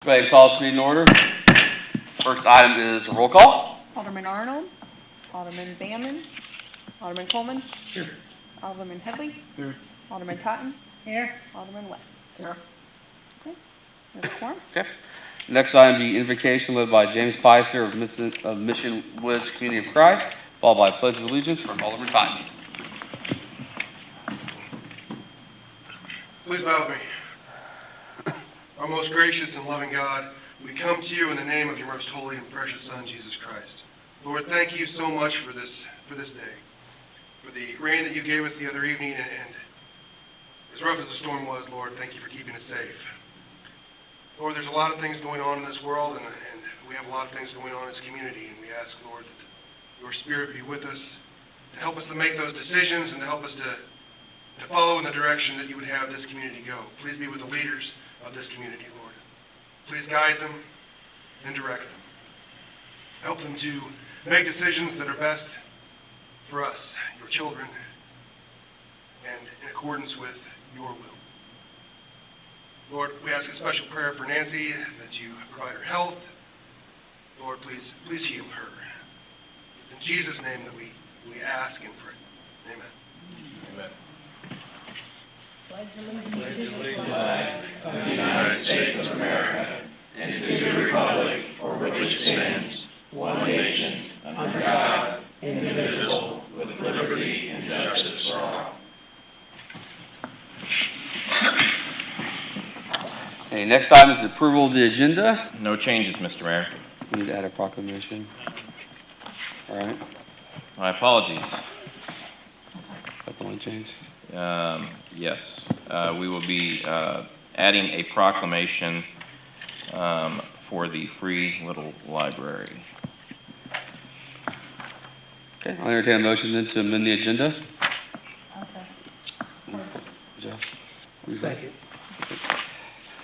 Everybody call this meeting in order. First item is a roll call. Alderman Arnold, Alderman Bamman, Alderman Coleman. Here. Alderman Headley. Here. Alderman Totten. Here. Alderman West. Here. Okay. There's a quorum. Okay. Next item, the invocation led by James Pfister of Mission Woods Community of Christ, followed by a pledge of allegiance from Alderman Totten. Please bow with me. Our most gracious and loving God, we come to you in the name of your most holy and precious Son, Jesus Christ. Lord, thank you so much for this day, for the rain that you gave us the other evening, and as rough as the storm was, Lord, thank you for keeping us safe. Lord, there's a lot of things going on in this world, and we have a lot of things going on in this community, and we ask, Lord, that your Spirit be with us to help us to make those decisions and to help us to follow in the direction that you would have this community go. Please be with the leaders of this community, Lord. Please guide them and direct them. Help them to make decisions that are best for us, your children, and in accordance with your will. Lord, we ask a special prayer for Nancy, that you provide her health. Lord, please heal her. It's in Jesus' name that we ask and pray. Amen. Amen. Pledge allegiance to the flag of the United States of America and to the republic for which it stands, one nation, under God, indivisible, with liberty and justice for all. Okay, next item is the approval of the agenda. No changes, Mr. Mayor. We need to add a proclamation. All right. My apologies. That's the only change. Yes, we will be adding a proclamation for the free little library. Okay, I'll entertain a motion then to amend the agenda. Okay. Jeff? Who's that?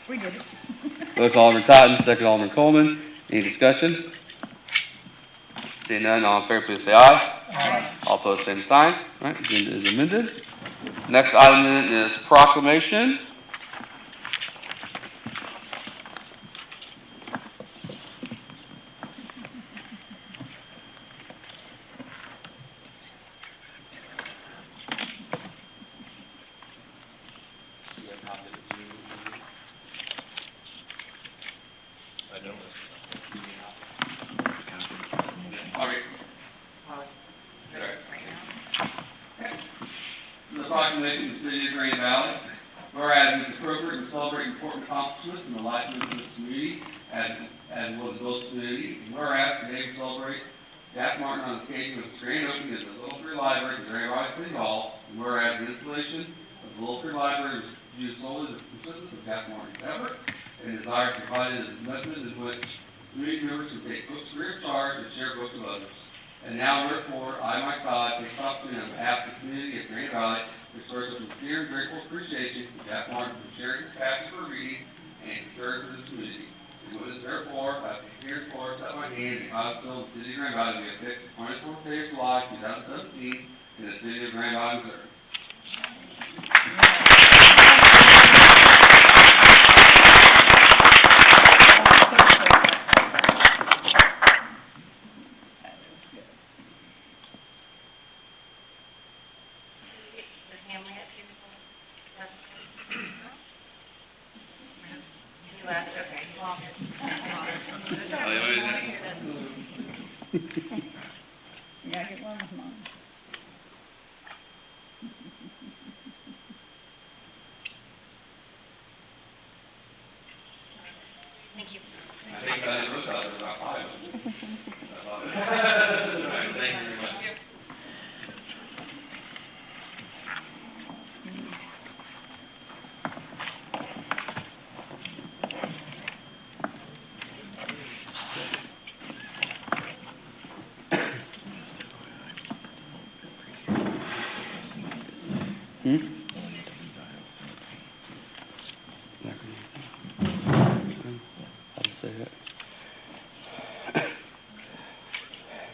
We did it. Vote Alderman Totten, second Alderman Coleman. Any discussion? Seeing none, all in favor, please say aye. Aye. All opposed, same sign. All right, agenda is amended. Next item then is proclamation. The proclamation of the City of Grand Valley, whereas it is appropriate to celebrate important accomplishments in the life of this community, as well as both community, and whereas today we celebrate Jack Martin on the occasion of the grand opening of the Little Free Library at Grand Valley City Hall, and whereas the installation of the Little Free Library was viewed solely as consistent with Jack Martin's effort and desire to provide an investment in which community members can take books free of charge and share books with others. And now, therefore, I myself take opportunity on behalf of the community of Grand Valley to express a sincere and grateful appreciation to Jack Martin for sharing his passion for reading and concern for this community. And with this, therefore, I here for set my hand in Hospital, the City of Grand Valley, to be affixed 24th day of July, 2017, in the City of Grand Valley, Missouri. Yeah, get one with mine. Thank you. I think that is about five. Thank you very much.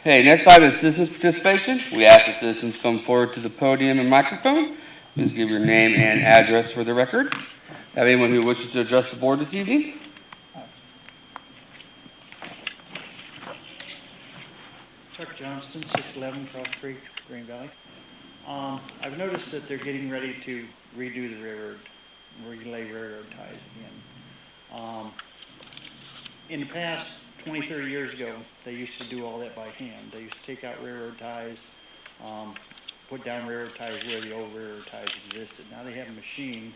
Okay, next item is citizens participation. We ask the citizens come forward to the podium and microphone. Please give your name and address for the record. Have anyone who wishes to address the board this evening? Chuck Johnston, 611 Cross Creek, Green Valley. I've noticed that they're getting ready to redo the relay railroad ties again. In the past, 20, 30 years ago, they used to do all that by hand. They used to take out railroad ties, put down railroad ties where the old railroad ties existed. Now they have a machine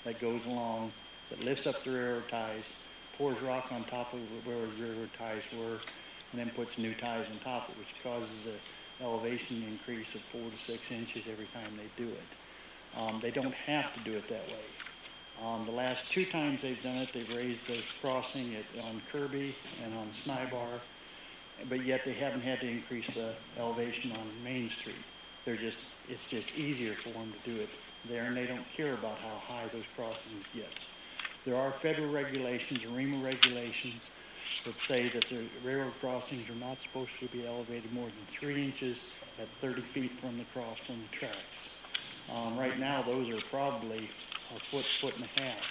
that goes along, that lifts up the railroad ties, pours rock on top of where the railroad ties were, and then puts new ties on top of it, which causes an elevation increase of 4 to 6 inches every time they do it. They don't have to do it that way. The last 2 times they've done it, they've raised the crossing on Kirby and on Snybar, but yet they haven't had to increase the elevation on Main Street. It's just easier for them to do it there, and they don't care about how high those crossings get. There are federal regulations, REMA regulations, that say that the railroad crossings are not supposed to be elevated more than 3 inches at 30 feet from the tracks. Right now, those are probably a foot and a half,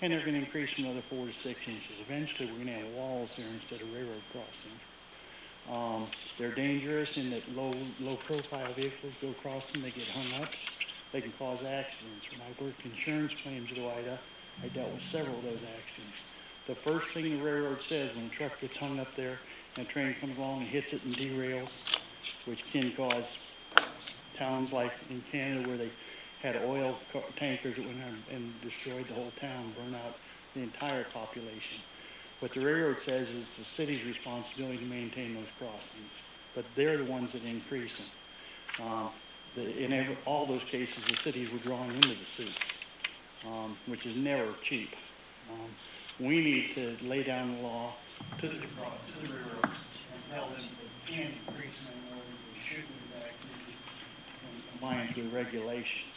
and they're going to increase another 4 to 6 inches. Eventually, we're going to have walls there instead of railroad crossings. They're dangerous in that low-profile vehicles go across them, they get hung up, they can cause accidents. When I worked insurance claims at OIDA, I dealt with several of those accidents. The first thing the railroad says when a truck gets hung up there and a train comes along and hits it and derails, which can cause towns like in Canada where they had oil tankers that went out and destroyed the whole town, burned out the entire population. What the railroad says is the city's responsibility to maintain those crossings, but they're the ones that increase them. In all those cases, the cities were drawn into the suits, which is never cheap. We need to lay down the law to the railroads and tell them they can't increase them anymore, they shouldn't be back in compliance with regulations.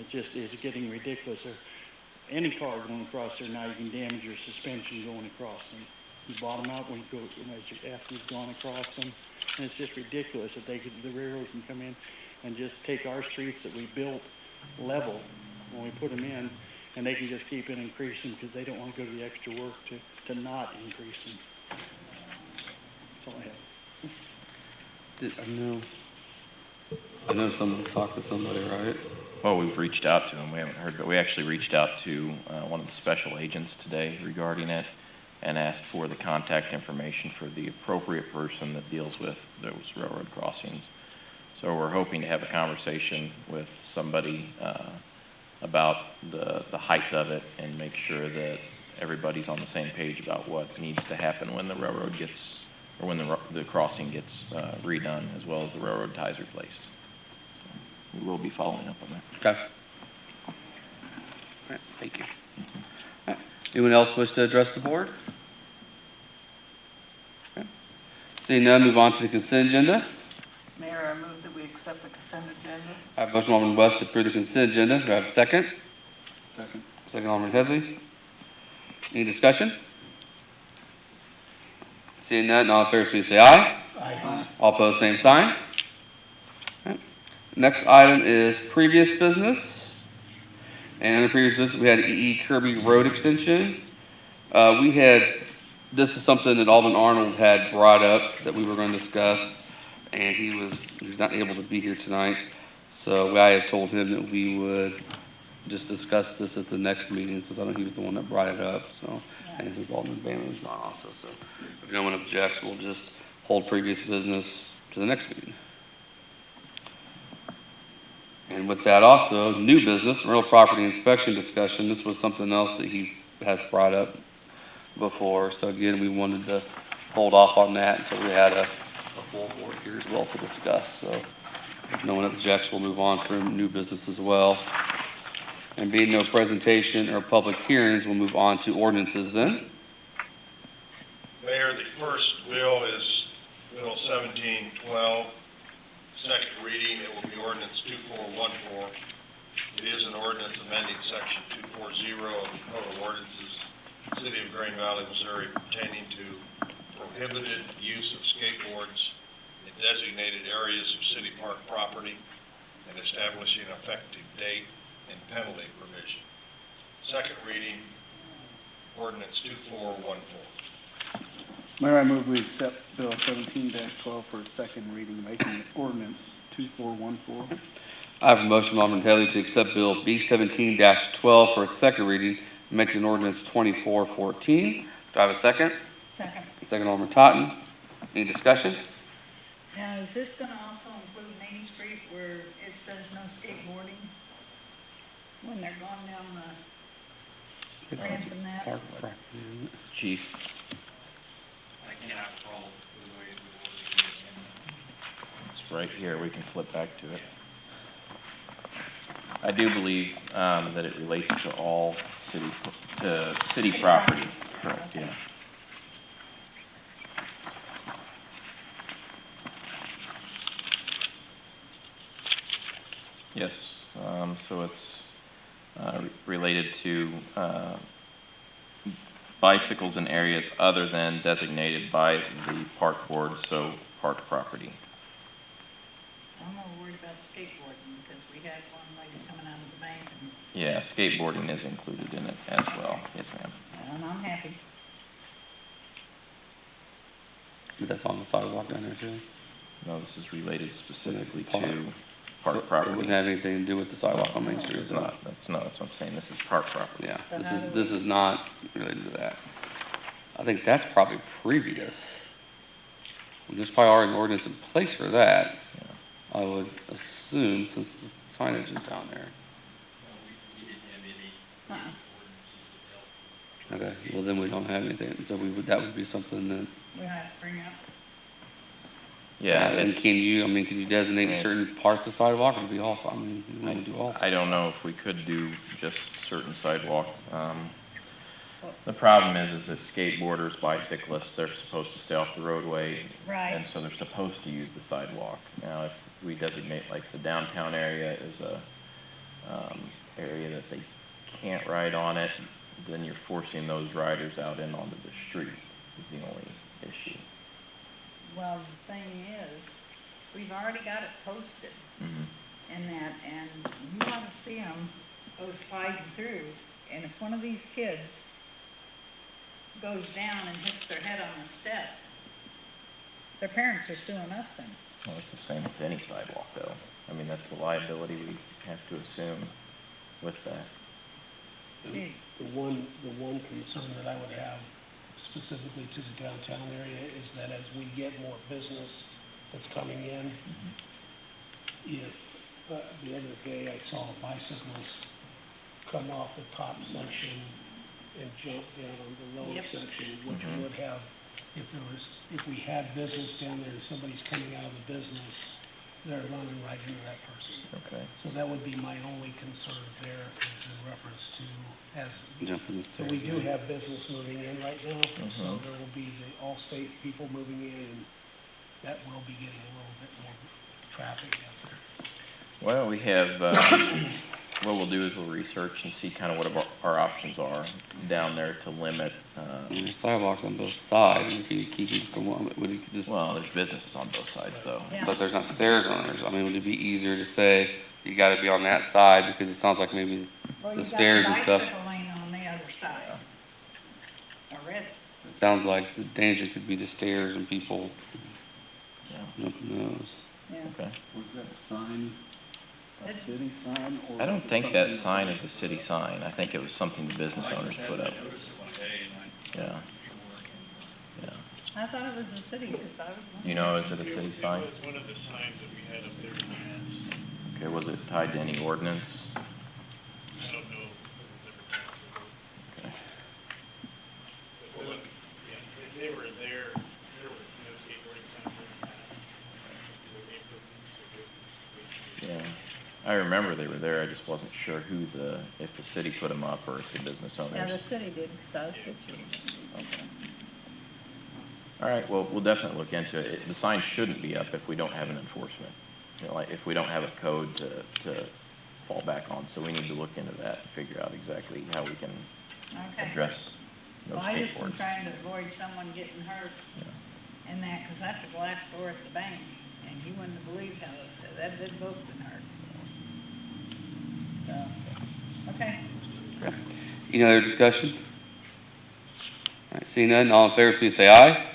It's getting ridiculous. Any car going across there now, you can damage your suspension going across them. You bottom out after you've gone across them, and it's just ridiculous that the railroad can come in and just take our streets that we built level when we put them in, and they can just keep it increasing because they don't want to go to the extra work to not increase them. That's all I have. I know someone talked to somebody, right? Well, we've reached out to them. We haven't heard, but we actually reached out to one of the special agents today regarding it and asked for the contact information for the appropriate person that deals with those railroad crossings. So we're hoping to have a conversation with somebody about the height of it and make sure that everybody's on the same page about what needs to happen when the railroad gets, or when the crossing gets redone, as well as the railroad ties replaced. We will be following up on that. Okay. All right, thank you. All right. Anyone else wish to address the board? Okay. Seeing none, move on to the consent agenda. Mayor, I move that we accept the consent agenda. I have a motion from Alderman West to approve the consent agenda. Do I have a second? Second. Second, Alderman Headley. Any discussion? Seeing none, all in favor, please say aye. Aye. All opposed, same sign. All right. Next item is previous business. And in the previous business, we had E.E. Kirby Road Extension. This is something that Alderman Arnold had brought up that we were going to discuss, and he's not able to be here tonight. So I had told him that we would just discuss this at the next meeting, since I know he was the one that brought it up. So, and since Alderman Bannon is not also, so if no one objects, we'll just hold previous business to the next meeting. And with that also, new business, real property inspection discussion. This was something else that he has brought up before. So again, we wanted to hold off on that until we had a full board here as well to discuss. So if no one objects, we'll move on to new business as well. And being no presentation or public hearings, we'll move on to ordinances then. Mayor, the first bill is Bill 1712. Second reading, it will be ordinance 2414. It is an ordinance amending section 240 of the Code of Ordinances, City of Green Valley, Missouri, pertaining to prohibited use of skateboards in designated areas of city park property and establishing effective date and penalty provision. Second reading, ordinance 2414. Mayor, I move we accept Bill 17-12 for its second reading, making ordinance 2414. I have a motion by Alderman Haley to accept Bill B 17-12 for its second reading, making ordinance 2414. Do I have a second? Second. Second, Alderman Totten. Any discussion? Now, is this gonna also include Main Street where it says no skateboarding? When they're going down the ramp and that? Park property, isn't it? Chief? It's right here, we can flip back to it. I do believe, that it relates to all city property, correct, yeah. Yes, so it's, related to, bicycles in areas other than designated by the park board, so park property. I'm more worried about skateboarding because we had one lady coming out of the bank and, Yeah, skateboarding is included in it as well, yes, ma'am. and I'm happy. But that's on the sidewalk down there too? No, this is related specifically Park. to park It property. wouldn't have anything to do with the sidewalk on Main Street, It's is it? not, that's what I'm saying, this is park property. Yeah, So how do this is not related to that. I think that's probably previous. There's probably already an ordinance in place for that, Yeah. I would assume, since the signage is down there. Okay, well then we don't have anything, so that would be something that, We'll have to bring up. Yeah, and it's, can you designate Yeah. certain parts of the sidewalk, or be all, I mean, you want to do all? I don't know if we could do just certain sidewalk. The problem is that skateboarders, bicyclists, they're supposed to stay off the roadway. Right. And so they're supposed to use the sidewalk. Now, if we designate like the downtown area as a, area that they can't ride on it, then you're forcing those riders out and onto the street, is the only issue. Well, the thing is, we've already got it posted Mhm. and that, and you wanna see them go sliding through, and if one of these kids goes down and hits their head on the step, their parents are suing us then. Well, it's the same with any sidewalk, though. I mean, that's the liability we have to assume with that. Gee, The one concern that I would have specifically to the downtown area is that as we get more business that's coming in, if, the other day I saw a bicyclist come off the top section and jump down on the lower Yep. section, which Mhm. would have, if we had business down there and somebody's coming out of the business, they're running right into that person. Okay. So that would be my only concern there is in reference to, as, Jumping the so we do have business moving in right now, so Mhm. there will be the Allstate people moving in, and that will be getting a little bit more traffic out there. Well, we have, what we'll do is we'll research and see kind of what our options are down there to limit, There's sidewalks on both sides, and if you keep it from one, would you just, well, there's businesses on both sides, though. Yeah. but there's not stairs on there, I mean, would it be easier to say, you gotta be on that side, because it sounds like maybe Well, the you got stairs the and stuff, bicycle lane on the other side already. it sounds like the danger could be the stairs and people, Yeah, jumping those. Yeah. okay. Was that sign a It's- city sign or? I don't think that sign is a city sign. I think it was something the business owners put up. Yeah. Yeah. I thought it was the city, because I was. You know, is it a city sign? It was one of the signs that we had up there in the past. Okay, was it tied to any ordinance? I don't know if it was ever passed. Okay. But when, yeah, they were there were, skateboarding signs in the past. The neighborhood, Yeah. I remember they were there. I just wasn't sure if the city put them up or if the business Yeah, owners. the city did, because I was fixing Okay. All right, well, we'll definitely look into it. The sign shouldn't be up if we don't have an enforcement. You know, like, if we don't have a code to fall back on, so we need to look into that and figure out exactly how we can Okay. address those Well, I just am skateboards. trying to avoid someone getting hurt Yeah. and that, because that's a glass door at the bank, and you wouldn't have believed how they've both been hurt. So, okay. Any other discussion? All right, seeing none, all in favor, please say aye.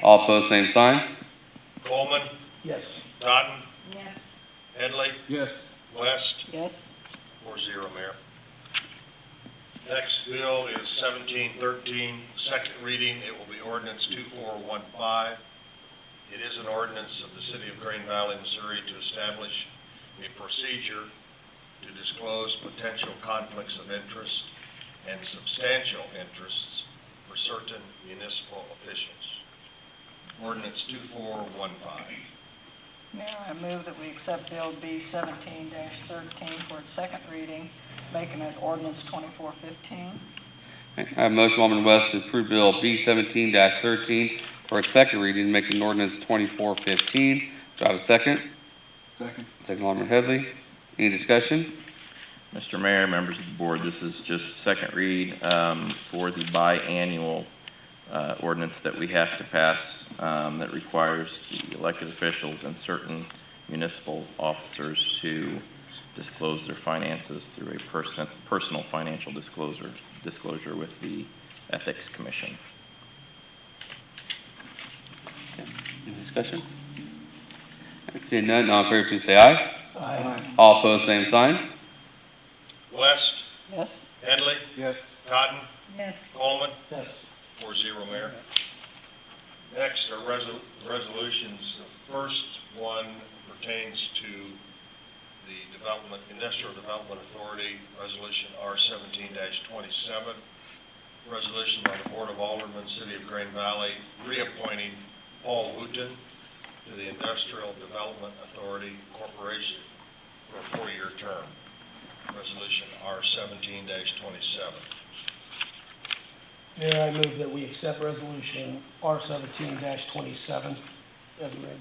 All opposed, same sign. Coleman, Yes. Totten, Yes. Headley, Yes. West, Yes. 4-0, Mayor. Next bill is 1713, second reading. It will be ordinance 2415. It is an ordinance of the City of Green Valley, Missouri, to establish a procedure to disclose potential conflicts of interest and substantial interests for certain municipal officials. Ordinance 2415. Mayor, I move that we accept Bill B 17-13 for its second reading, making it ordinance 2415. I have a motion, Alderman West, to approve Bill B 17-13 for its second reading, making ordinance 2415. Do I have a second? Second. Second, Alderman Headley. Any discussion? Mr. Mayor, members of the board, this is just second read, for the biannual, ordinance that we have to pass, that requires the elected officials and certain municipal officers to disclose their finances through a personal financial disclosure with the Ethics Commission. Okay. Any discussion? Seeing none, all in favor, please say aye. Aye. All opposed, same sign. West, Yes. Headley, Yes. Totten, Yes. Coleman, Yes. 4-0, Mayor. Next are resolutions. The first one pertains to the Industrial Development Authority, Resolution R-17-27. Resolution by the Board of Aldermen, City of Green Valley, reappointing Paul Wooten to the Industrial Development Authority Corporation for a 4-year term. Resolution R-17-27. Mayor, I move that we accept resolution R 17-27 as read.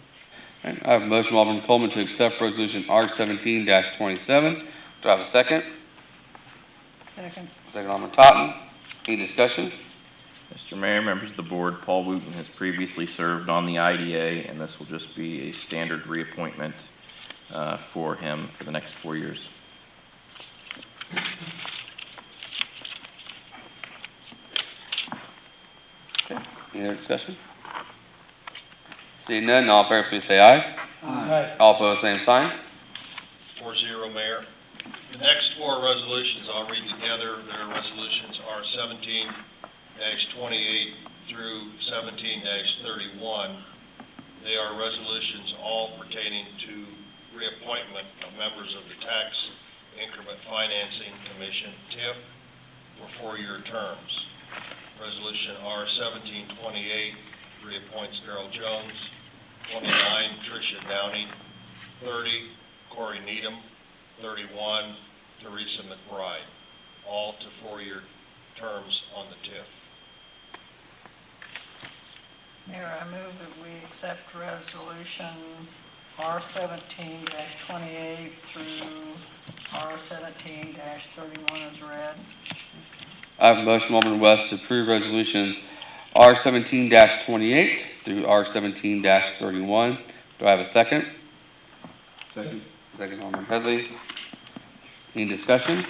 Okay. I have a motion, Alderman Coleman, to accept resolution R-17-27. Do I have a second? Second. Second, Alderman Totten. Any discussion? Mr. Mayor, members of the board, Paul Wooten has previously served on the IDA, and this will just be a standard reappointment, for him for the next 4 years. Okay. Any other discussion? Seeing none, all in favor, please say aye. Aye. All opposed, same sign. 4-0, Mayor. The next 4 resolutions I'll read together. Their resolutions are 17-28 through 17-31. They are resolutions all pertaining to reappointment of members of the Tax Increment Financing Commission, TIF, for 4-year terms. Resolution R-1728 reappoints Darrell Jones, 29, Tricia Downey, 30, Corey Needham, 31, Teresa McBride, all to 4-year terms on the TIF. Mayor, I move that we accept resolution R 17-28 through R 17-31 as read. I have a motion, Alderman West, to approve resolutions R-17-28 through R-17-31. Do I have a second? Second. Second, Alderman Headley. Any discussion?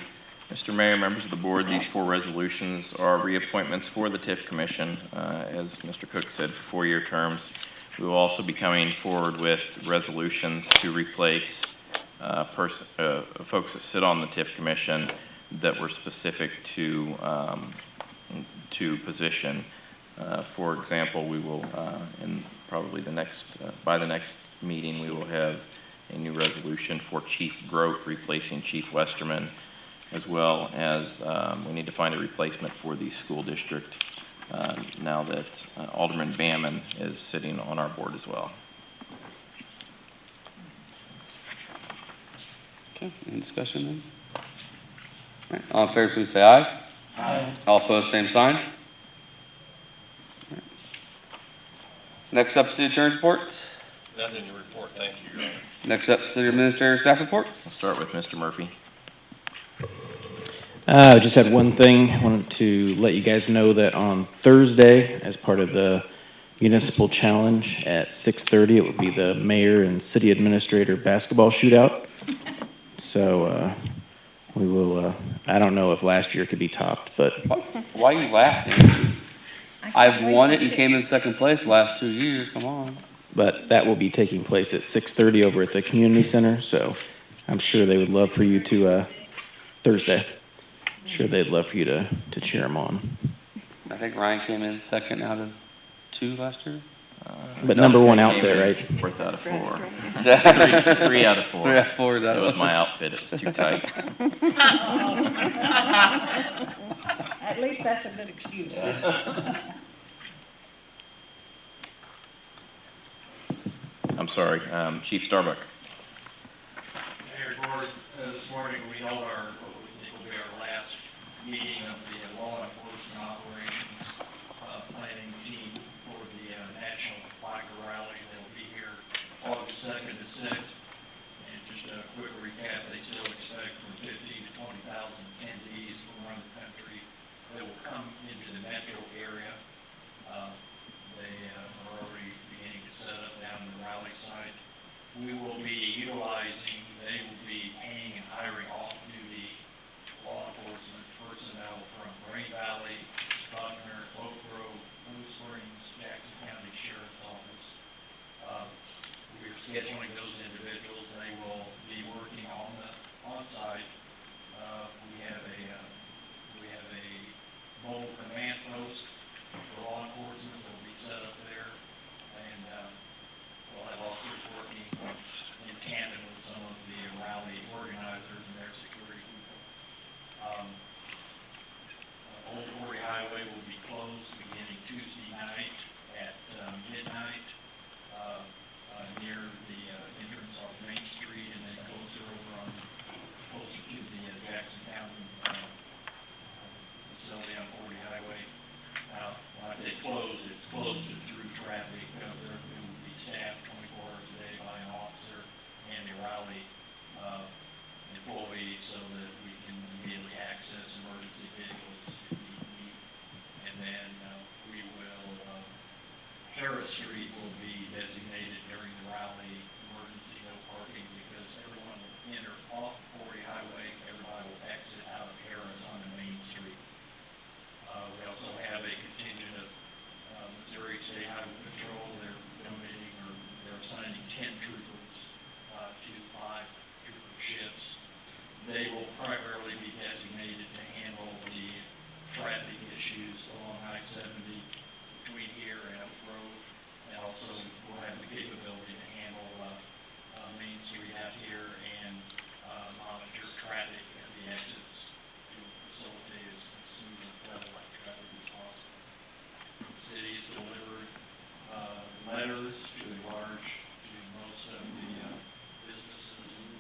Mr. Mayor, members of the board, these 4 resolutions are reappointments for the TIF Commission. As Mr. Cook said, 4-year terms. We will also be coming forward with resolutions to replace folks that sit on the TIF Commission that were specific to position. For example, we will, in probably by the next meeting, we will have a new resolution for Chief Grote replacing Chief Westerman, as well as we need to find a replacement for the school district now that Alderman Bamman is sitting on our board as well. Okay, any discussion then? All right, all in favor, please say aye. Aye. All opposed, same sign. All right. Next up, City Attorney's report. Nothing to report, thank you, Your Honor. Next up, City Administrator staff report. We'll start with Mr. Murphy. I just had one thing. I wanted to let you guys know that on Thursday, as part of the Municipal Challenge at 6:30, it will be the Mayor and City Administrator basketball shootout. So, we will, I don't know if last year could be topped, but... Why are you laughing? I I've won it and came in second place the last 2 years, come on. But that will be taking place at 6:30 over at the community center, so I'm sure they would love for you to, Thursday. I'm sure they'd love for you to cheer them on. I think Ryan came in second out of 2 last year. But number one out there, right? Fourth out of 4. Right. Three out of 4. 3 out of 4, That was my outfit, it was too tight. At least that's a good excuse. I'm sorry, Chief Starbuck. Mayor Board, this morning we held our, what we think will be our last meeting of the law enforcement operations, planning team for the, National Biker Rally. They'll be here August 2nd to 6th. And just a quick recap, they still expect from 15 to 20,000 attendees from around the country that will come into the metro area. They, are already beginning to set up down in the rally site. We will be utilizing, they will be paying and hiring off-duty law enforcement personnel from Green Valley, Buckner, Oak Grove, Blue Springs, Jackson County Sheriff's Office. We're scheduling those individuals. They will be working on-site. We have a mobile command post for law enforcement that will be set up there. And, we'll have officers working in tandem with some of the rally organizers and their security people. Old Quarry Highway will be closed beginning Tuesday night at midnight, near the entrance off Main Street, and then closer over on, closer to the Jackson County facility on Quarry Highway. Now, when I say closed, it's closed to through traffic. There will be staffed 24 hours a day by an officer and a rally employee so that we can immediately access emergency vehicles if need be. And then we will, Harris Street will be designated during the rally emergency no parking because everyone will enter off Quarry Highway, everybody will exit out of Harris on the Main Street. We also have a contingent of Missouri State Highway Patrol. They're donating or they're assigning 10 troopers to 5 trooper shifts. They will primarily be designated to handle the traffic issues along I-70 between here and Oak Grove, and also will have the capability to handle Main Street out here and monitor traffic at the exits to facilitate as smooth and flow like traffic as possible. The city's delivered letters to most of the businesses in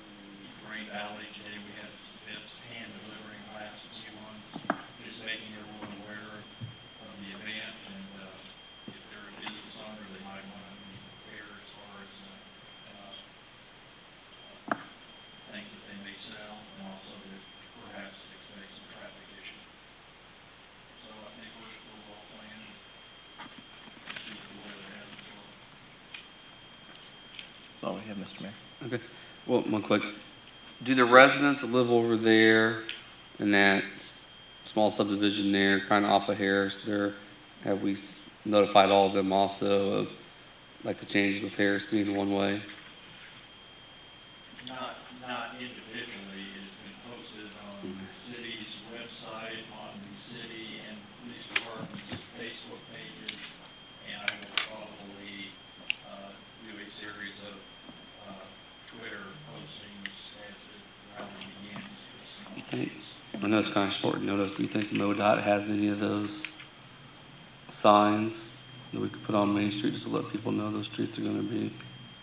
Green Valley. Today we had Smith's hand delivering last few ones, just making everyone aware of the event, and if they're a business owner, they might want to be prepared as far as things that they may sell, and also to perhaps expect some traffic issues. So I think we're well planned. See what the weather has in store. That's all we have, Mr. Mayor. Okay, well, one quick, do the residents that live over there in that small subdivision there, kinda off of Harris there, have we notified all of them also of, like, the changes with Harris being one way? Not individually. It's been posted on the city's website, on the city and police department's Facebook pages, and I will probably do a series of Twitter postings as the rally begins. You think, I know it's kinda short notice, do you think MoDOT has any of those signs that we could put on Main Street just to let people know those streets are gonna be?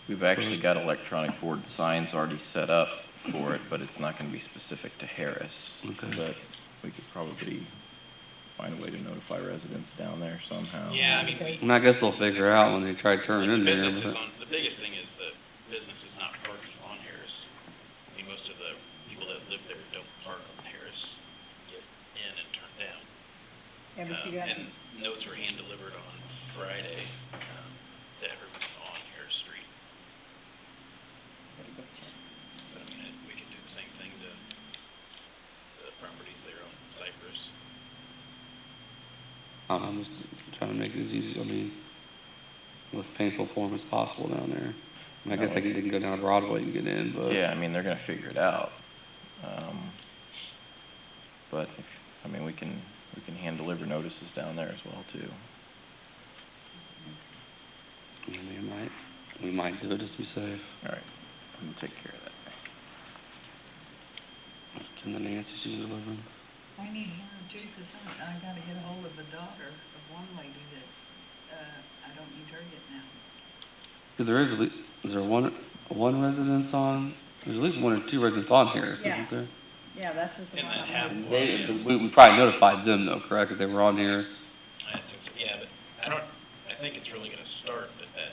We've actually got electronic board signs already set up for it, but it's not gonna be specific to Harris. Okay. But we could probably find a way to notify residents down there somehow. Yeah, I mean, And I guess they'll figure it out when they try turning in there, businesses but. the biggest thing is the businesses not parking on Harris. I mean, most of the people that live there don't park on Harris, get in and turn down. Yeah, but you got, And notes were hand delivered on Friday, to everyone on Harris Street. But I mean, we could do the same thing to the properties there on Cypress. I'm just trying to make it as easy, most painful for them as possible down there. I guess they can go down Broadway and get in, but. Yeah, they're gonna figure it out. But, we can hand deliver notices down there as well, too. We might do it just to be safe. All right, we'll take care of that. Can the Nancy she's delivering? I need one too, 'cause I gotta get a hold of the daughter of one lady that, I don't need her yet now. Is there one residence on, there's at least one or two residents on here, Yeah. isn't there? Yeah, that's just the And one that I'm happened. We probably notified them though, correct, if they were on here? I think so, yeah, but I think it's really gonna start at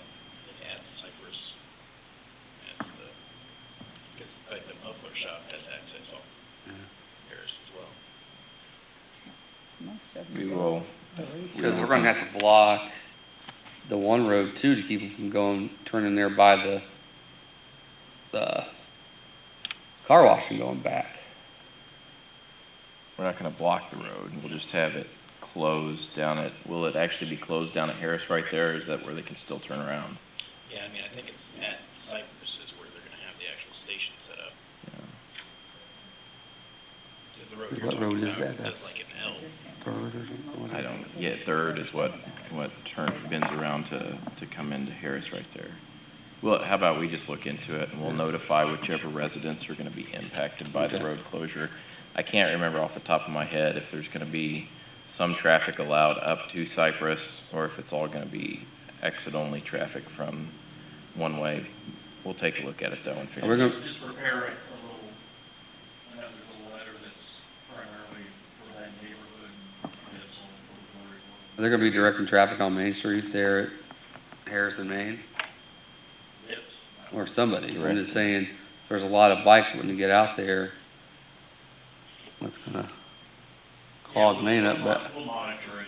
Cypress, because like the muffler shop has access on Harris as well. Most of them. We will, Because we're gonna have to block the one road too, to keep them from turning there by the car wash and going back. we're not gonna block the road, we'll just have it closed will it actually be closed down at Harris right there, or is that where they can still turn around? Yeah, I think it's at Cypress is where they're gonna have the actual station set up. Yeah. The road What you're talking road is about, that? that's like an L. Third or something? I don't, yeah, Third is what bends around to come into Harris right there. Well, how about we just look into it, and we'll notify whichever residents are gonna be impacted by the road closure. I can't remember off the top of my head if there's gonna be some traffic allowed up to Cypress, or if it's all gonna be exit-only traffic from one way. We'll take a look at it though and figure it out. Just prepare a little, another little letter that's primarily for that neighborhood, that's all very well. Are they gonna be directing traffic on Main Street there at Harrison, Maine? Yes. Or somebody, I'm just saying, there's a lot of bikes wanting to get out there. That's gonna clog Main up, but. We'll monitor it,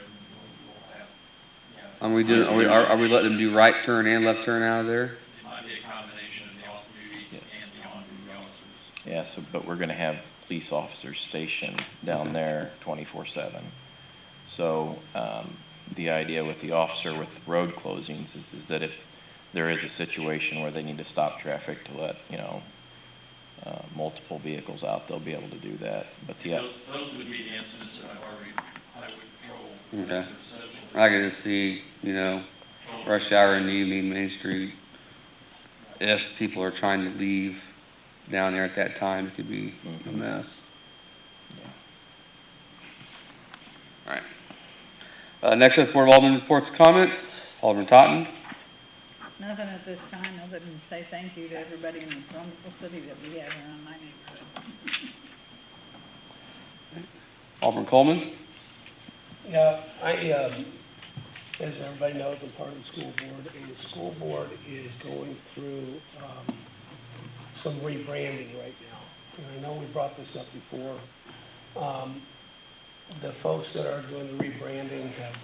and we'll have, Are we letting them do right turn and left turn out of there? it might be a combination of the off-duty and the on-duty officers. Yeah, but we're gonna have police officers stationed down there 24/7. So, the idea with the officer with road closings is that if there is a situation where they need to stop traffic to let, multiple vehicles out, they'll be able to do that, but Those would be the incidents that I've already, highway patrol. Okay. I can just see, rush hour in the evening, Main Street, if people are trying to leave down there at that time, it could be a mess. Alright. Next up, Board of Aldermen reports and comments. Alderman Totten. Nothing at this time, other than say thank you to everybody in this wonderful city that we have around my neighborhood. Alderman Coleman. Yeah, as everybody knows, I'm part of the school board, and the school board is going through, some rebranding right now. And I know we brought this up before. The folks that are doing the rebranding have,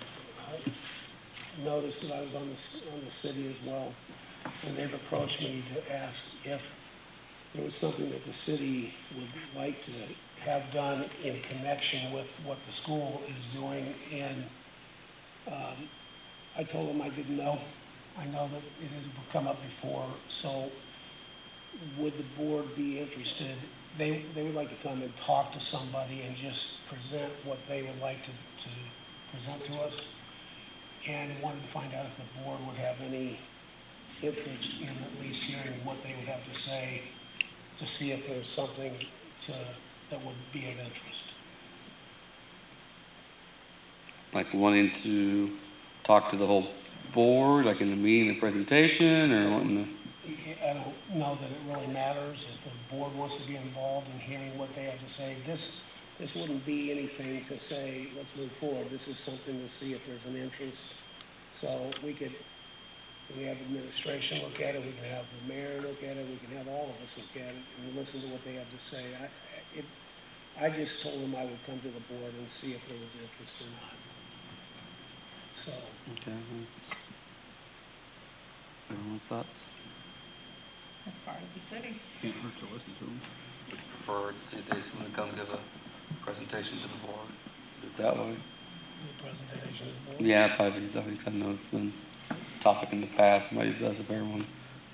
noticed that I was on the city as well, and they've approached me to ask if there was something that the city would like to have done in connection with what the school is doing, and I told them I didn't know. I know that it has come up before, so would the board be interested? They would like to come and talk to somebody and just present what they would like to present to us, and wanted to find out if the board would have any interest in at least hearing what they would have to say, to see if there's something that would be of interest. Like wanting to talk to the whole board, like in the meeting, the presentation, or wanting to? I don't know that it really matters if the board wants to be involved in hearing what they have to say. This wouldn't be anything to say, let's move forward. This is something to see if there's an interest. So we have administration look at it, we can have the mayor look at it, we can have all of us look at it and listen to what they have to say. I just told them I would come to the board and see if there was interest or not. So. Okay. Everyone's thoughts? That's part of the city. Can't hurt to listen to them. Prefer to see if they just want to come give a presentation to the board, do it that way. the presentation of the board? Yeah, probably, I know it's been a topic in the past, might be best if everyone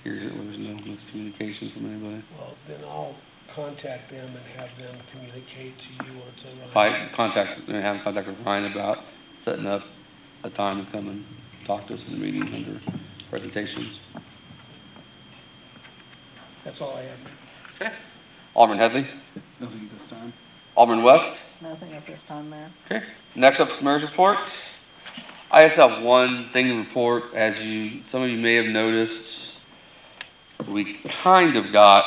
hears it, where there's no miscommunication from anybody. Well, then I'll contact them and have them communicate to you or to Ryan. Have contact with Ryan about setting up a time to come and talk to us in the meeting under presentations. That's all I have. Okay. Alderman Headley? Nothing this time. Alderman West? Nothing at this time, Mayor. Okay. Next up is Mayor's report. I just have one thing to report. As some of you may have noticed, we kind of got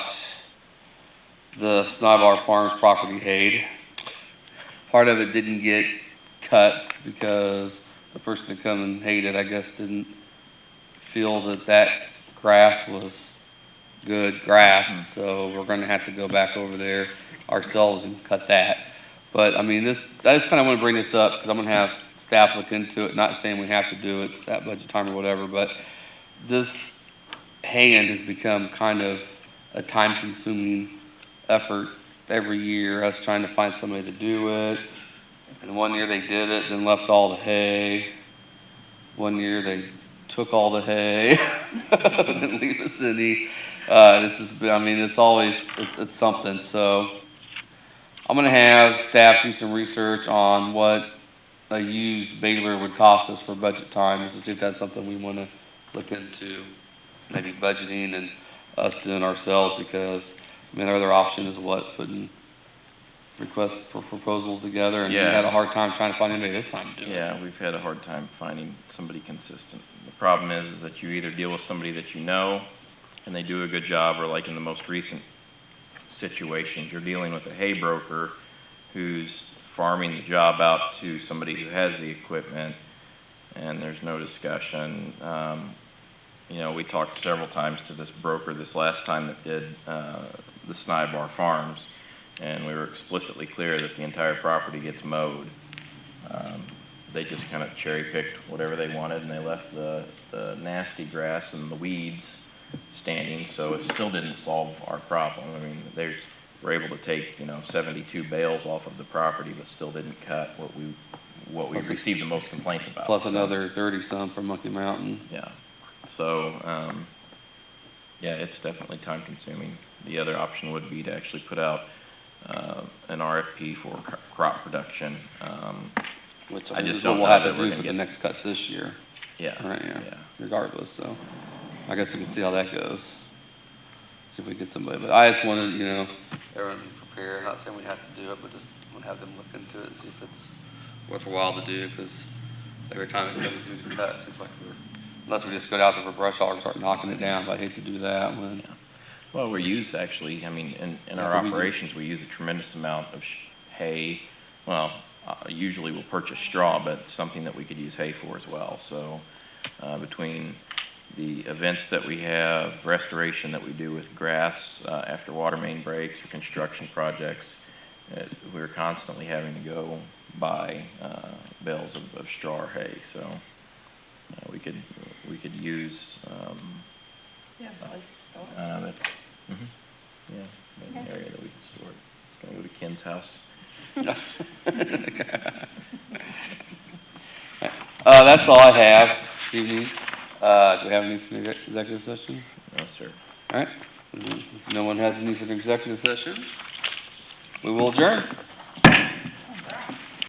the Snybar Farms property hayed. Part of it didn't get cut because the person that come and hayed it, I guess, didn't feel that grass was good grass, so we're gonna have to go back over there ourselves and cut that. But, I mean, I just kinda wanna bring this up, because I'm gonna have staff look into it, not saying we have to do it at budget time or whatever, but this haying has become kind of a time-consuming effort every year, us trying to find somebody to do it. And one year they did it, then left all the hay. One year they took all the hay, didn't leave us any. It's something, so I'm gonna have staff do some research on what a used baler would cost us for budget time, to see if that's something we wanna look into, maybe budgeting and us doing ourselves, because, I mean, our other option is putting requests for proposals together, and we had a hard time trying to find anybody this time to do it. Yeah, we've had a hard time finding somebody consistent. The problem is that you either deal with somebody that you know, and they do a good job, or like in the most recent situations, you're dealing with a hay broker who's farming the job out to somebody who has the equipment, and there's no discussion. We talked several times to this broker this last time that did the Snybar Farms, and we were explicitly clear that the entire property gets mowed. They just kind of cherry-picked whatever they wanted, and they left the nasty grass and the weeds standing, so it still didn't solve our problem. I mean, they were able to take, 72 bales off of the property, but still didn't cut what we received the most complaints about. Plus another 30-some from Monkey Mountain. Yeah. So, it's definitely time-consuming. The other option would be to actually put out an RFP for crop production. Which I just is don't what we'll know have that to we're do gonna for the next cuts this year. Yeah. Right, yeah. Yeah. Regardless, so I guess we can see how that goes. See if we get somebody, but I just wanted, everyone to be prepared, not saying we have to do it, but just want to have them look into it and see if it's worth a while to do, because every time it comes through the cut, it's like unless we just go out there for brush hog and start knocking it down, but I hate to do that when. Yeah. Well, we use actually, in our operations, we use a tremendous amount of hay. Well, usually we'll purchase straw, but something that we could use hay for as well. So, between the events that we have, restoration that we do with grass after water main breaks or construction projects, we're constantly having to go buy bales of straw or hay. So, we could use. That's. An area that we can store it. It's gonna go to Ken's house. That's all I have this evening. Do we have any for the executive session? No, sir. All right. If no one has any for the executive session, we will adjourn.